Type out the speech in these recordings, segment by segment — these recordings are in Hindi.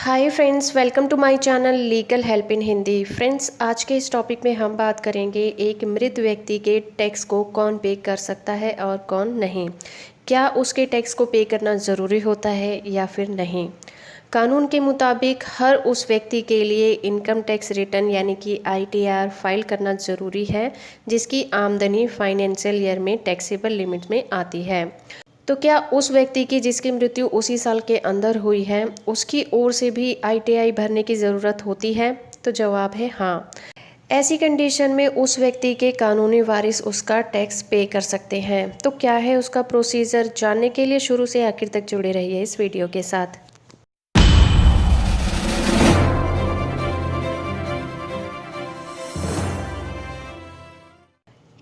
Hi friends, welcome to my channel legal help in Hindi. Friends, आज के इस टॉपिक में हम बात करेंगे एक मृत व्यक्ति के टैक्स को कौन पे कर सकता है और कौन नहीं। क्या उसके टैक्स को पे करना ज़रूरी होता है या फिर नहीं। कानून के मुताबिक हर उस व्यक्ति के लिए इनकम टैक्स रिटर्न यानी कि ITR फाइल करना ज़रूरी है जिसकी आमदनी फाइनेंशियल ईयर में टैक्सेबल लिमिट में आती है। तो क्या उस व्यक्ति की जिसकी मृत्यु उसी साल के अंदर हुई है उसकी ओर से भी ITI भरने की ज़रूरत होती है? तो जवाब है हाँ। ऐसी कंडीशन में उस व्यक्ति के कानूनी वारिस उसका टैक्स पे कर सकते हैं। तो क्या है उसका प्रोसीजर, जानने के लिए शुरू से आखिर तक जुड़े रहिए इस वीडियो के साथ।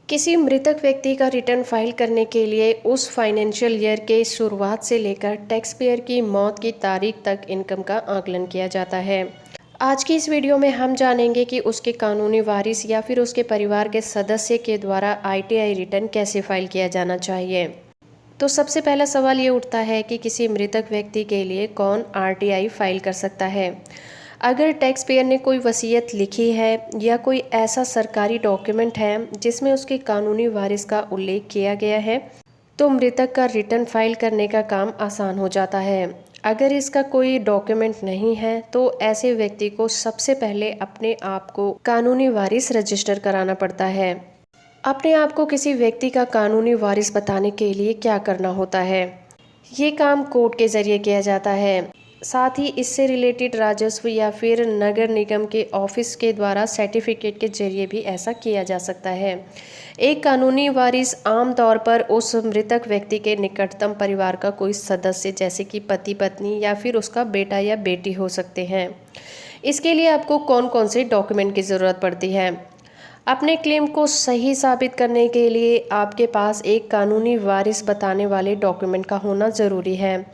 किसी मृतक व्यक्ति का रिटर्न फाइल करने के लिए उस फाइनेंशियल ईयर के शुरुआत से लेकर टैक्स पेयर की मौत की तारीख तक इनकम का आकलन किया जाता है। आज की इस वीडियो में हम जानेंगे कि उसके कानूनी वारिस या फिर उसके परिवार के सदस्य के द्वारा ITI रिटर्न कैसे फाइल किया जाना चाहिए। तो सबसे पहला सवाल ये उठता है कि किसी मृतक व्यक्ति के लिए कौन RTI फाइल कर सकता है। अगर टैक्स पेयर ने कोई वसीयत लिखी है या कोई ऐसा सरकारी डॉक्यूमेंट है जिसमें उसके कानूनी वारिस का उल्लेख किया गया है तो मृतक का रिटर्न फाइल करने का काम आसान हो जाता है। अगर इसका कोई डॉक्यूमेंट नहीं है तो ऐसे व्यक्ति को सबसे पहले अपने आप को कानूनी वारिस रजिस्टर कराना पड़ता है। अपने आप को किसी व्यक्ति का कानूनी वारिस बताने के लिए क्या करना होता है, ये काम कोर्ट के जरिए किया जाता है। साथ ही इससे रिलेटेड राजस्व या फिर नगर निगम के ऑफिस के द्वारा सर्टिफिकेट के जरिए भी ऐसा किया जा सकता है। एक कानूनी वारिस आमतौर पर उस मृतक व्यक्ति के निकटतम परिवार का कोई सदस्य जैसे कि पति पत्नी या फिर उसका बेटा या बेटी हो सकते हैं। इसके लिए आपको कौन कौन से डॉक्यूमेंट की ज़रूरत पड़ती है। अपने क्लेम को सही साबित करने के लिए आपके पास एक कानूनी वारिस बताने वाले डॉक्यूमेंट का होना ज़रूरी है,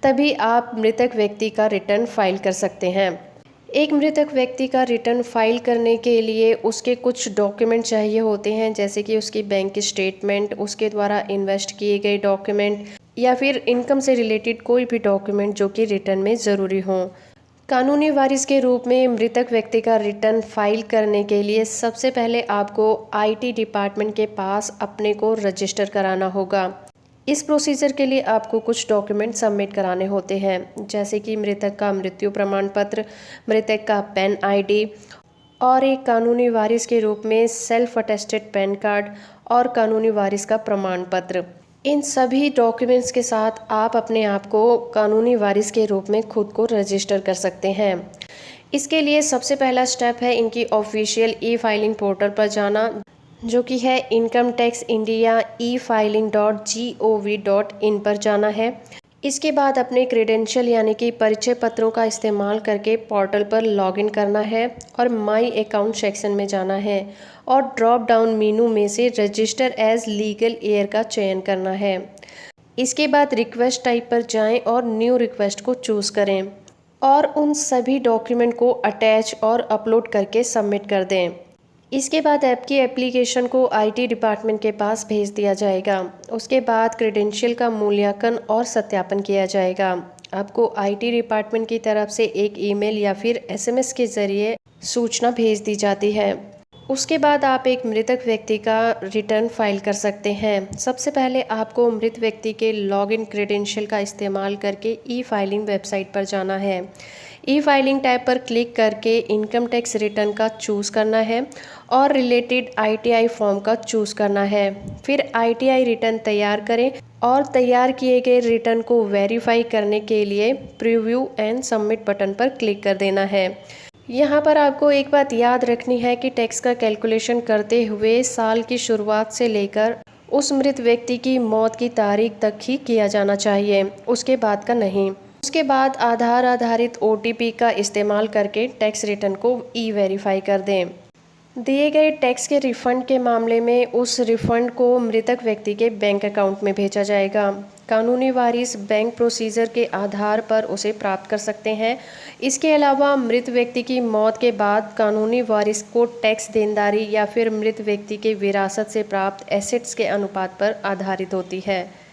तभी आप मृतक व्यक्ति का रिटर्न फाइल कर सकते हैं। एक मृतक व्यक्ति का रिटर्न फाइल करने के लिए उसके कुछ डॉक्यूमेंट चाहिए होते हैं, जैसे कि उसकी बैंक स्टेटमेंट, उसके द्वारा इन्वेस्ट किए गए डॉक्यूमेंट या फिर इनकम से रिलेटेड कोई भी डॉक्यूमेंट जो कि रिटर्न में ज़रूरी हो। कानूनी वारिस के रूप में मृतक व्यक्ति का रिटर्न फाइल करने के लिए सबसे पहले आपको IT डिपार्टमेंट के पास अपने को रजिस्टर कराना होगा। इस प्रोसीजर के लिए आपको कुछ डॉक्यूमेंट सबमिट कराने होते हैं, जैसे कि मृतक का मृत्यु प्रमाण पत्र, मृतक का पैन ID और एक कानूनी वारिस के रूप में सेल्फ अटेस्टेड पैन कार्ड और कानूनी वारिस का प्रमाण पत्र। इन सभी डॉक्यूमेंट्स के साथ आप अपने आप को कानूनी वारिस के रूप में खुद को रजिस्टर कर सकते हैं। इसके लिए सबसे पहला स्टेप है इनकी ऑफिशियल E-फाइलिंग पोर्टल पर जाना, जो कि है इनकम टैक्स इंडिया e-filing.gov.in पर जाना है। इसके बाद अपने क्रेडेंशियल यानी कि परिचय पत्रों का इस्तेमाल करके पोर्टल पर लॉगिन करना है और माई अकाउंट सेक्शन में जाना है और ड्रॉप डाउन मेनू में से रजिस्टर एज लीगल एयर का चयन करना है। इसके बाद रिक्वेस्ट टाइप पर जाएं और न्यू रिक्वेस्ट को चूज़ करें और उन सभी डॉक्यूमेंट को अटैच और अपलोड करके सबमिट कर दें। इसके बाद आपकी एप्लीकेशन को IT डिपार्टमेंट के पास भेज दिया जाएगा। उसके बाद क्रेडेंशियल का मूल्यांकन और सत्यापन किया जाएगा। आपको IT डिपार्टमेंट की तरफ से एक ईमेल या फिर SMS के ज़रिए सूचना भेज दी जाती है। उसके बाद आप एक मृतक व्यक्ति का रिटर्न फाइल कर सकते हैं। सबसे पहले आपको मृत व्यक्ति के लॉगिन क्रेडेंशियल का इस्तेमाल करके E-फाइलिंग वेबसाइट पर जाना है। E-फाइलिंग टैब पर क्लिक करके इनकम टैक्स रिटर्न का चूज़ करना है और रिलेटेड ITI फॉर्म का चूज़ करना है। फिर ITI रिटर्न तैयार करें और तैयार किए गए रिटर्न को वेरीफाई करने के लिए प्रीव्यू एंड सबमिट बटन पर क्लिक कर देना है। यहाँ पर आपको एक बात याद रखनी है कि टैक्स का कैलकुलेशन करते हुए साल की शुरुआत से लेकर उस मृत व्यक्ति की मौत की तारीख तक ही किया जाना चाहिए, उसके बाद का नहीं। उसके बाद आधार आधारित OTP का इस्तेमाल करके टैक्स रिटर्न को वेरीफाई कर दें। दिए गए टैक्स के रिफंड के मामले में उस रिफंड को मृतक व्यक्ति के बैंक अकाउंट में भेजा जाएगा। कानूनी वारिस बैंक प्रोसीजर के आधार पर उसे प्राप्त कर सकते हैं। इसके अलावा मृत व्यक्ति की मौत के बाद कानूनी वारिस को टैक्स देनदारी या फिर मृत व्यक्ति के विरासत से प्राप्त एसेट्स के अनुपात पर आधारित होती है।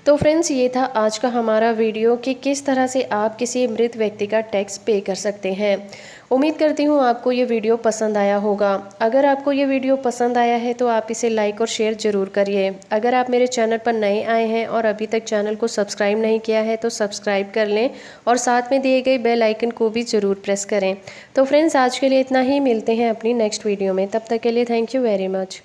तो फ्रेंड्स, ये था आज का हमारा वीडियो कि किस तरह से आप किसी मृत व्यक्ति का टैक्स पे कर सकते हैं। उम्मीद करती हूँ आपको ये वीडियो पसंद आया होगा। अगर आपको ये वीडियो पसंद आया है तो आप इसे लाइक और शेयर ज़रूर करिए। अगर आप मेरे चैनल पर नए आए हैं और अभी तक चैनल को सब्सक्राइब नहीं किया है तो सब्सक्राइब कर लें और साथ में दिए गए बेल आइकन को भी ज़रूर प्रेस करें। तो फ्रेंड्स, आज के लिए इतना ही। मिलते हैं अपनी नेक्स्ट वीडियो में। तब तक के लिए थैंक यू वेरी मच।